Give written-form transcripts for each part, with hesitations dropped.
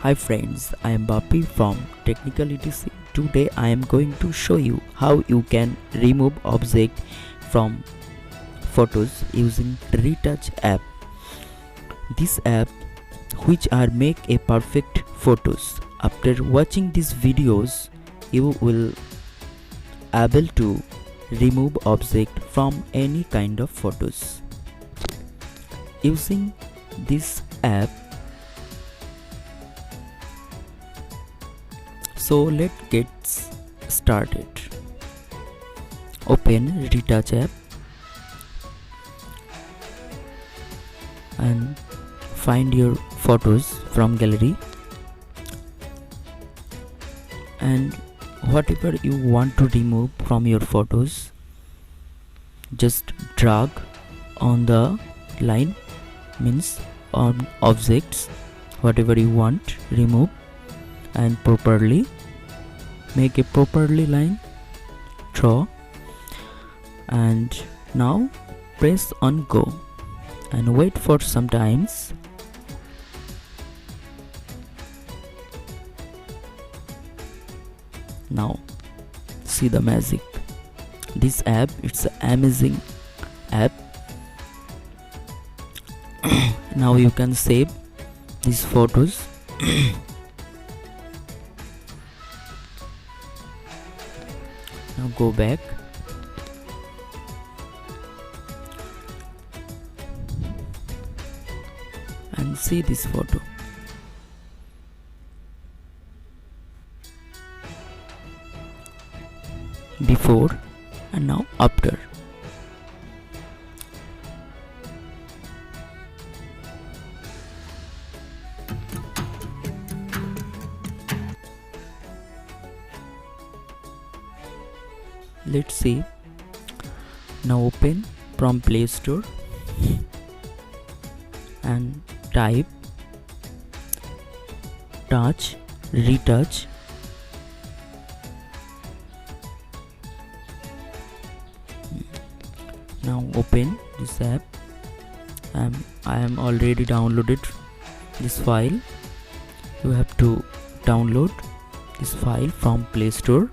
Hi friends, I am Bapi from Technical etc. Today I am going to show you how you can remove object from photos using Retouch app. This app which are make a perfect photos. After watching these videos, you will able to remove object from any kind of photos. Using this app, so let's get started. Open Retouch app and find your photos from gallery, and whatever you want to remove from your photos, just drag on the line, means on objects whatever you want remove, and properly make a properly line, draw, and now press on go and wait for some times. Now see the magic. This app, it's an amazing app. Now you can save these photos. Now go back and see this photo. Before and now after. Let's see. Now open from Play Store and type Touch Retouch. Now open this app. I am already downloaded this file. You have to download this file from Play Store.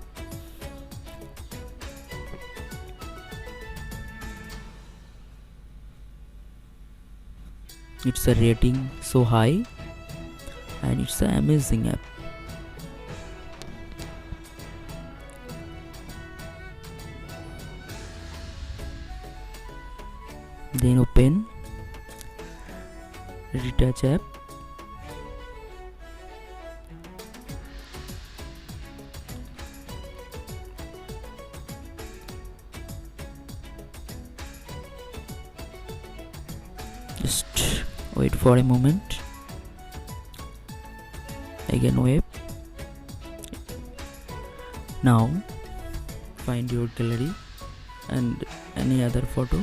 It's a rating so high and it's an amazing app. Then open Retouch app. Just wait for a moment. Again wait. Now find your gallery and any other photo.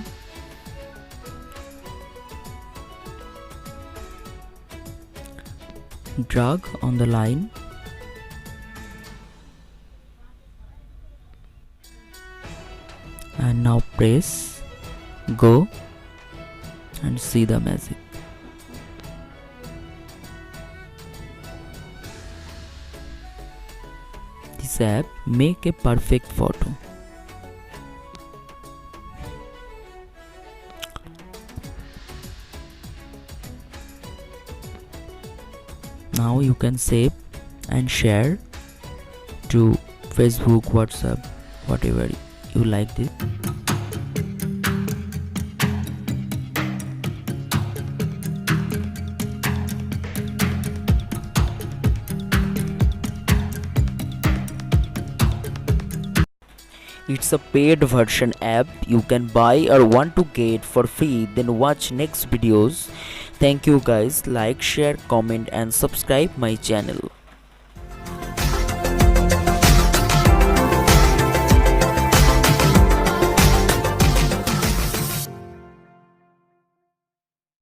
Drag on the line and now press go and see the magic. This app make a perfect photo. Now you can save and share to Facebook, WhatsApp, whatever you like this. It's a paid version app you can buy or want to get for free, then watch next videos. Thank you guys. Like, share, comment and subscribe my channel.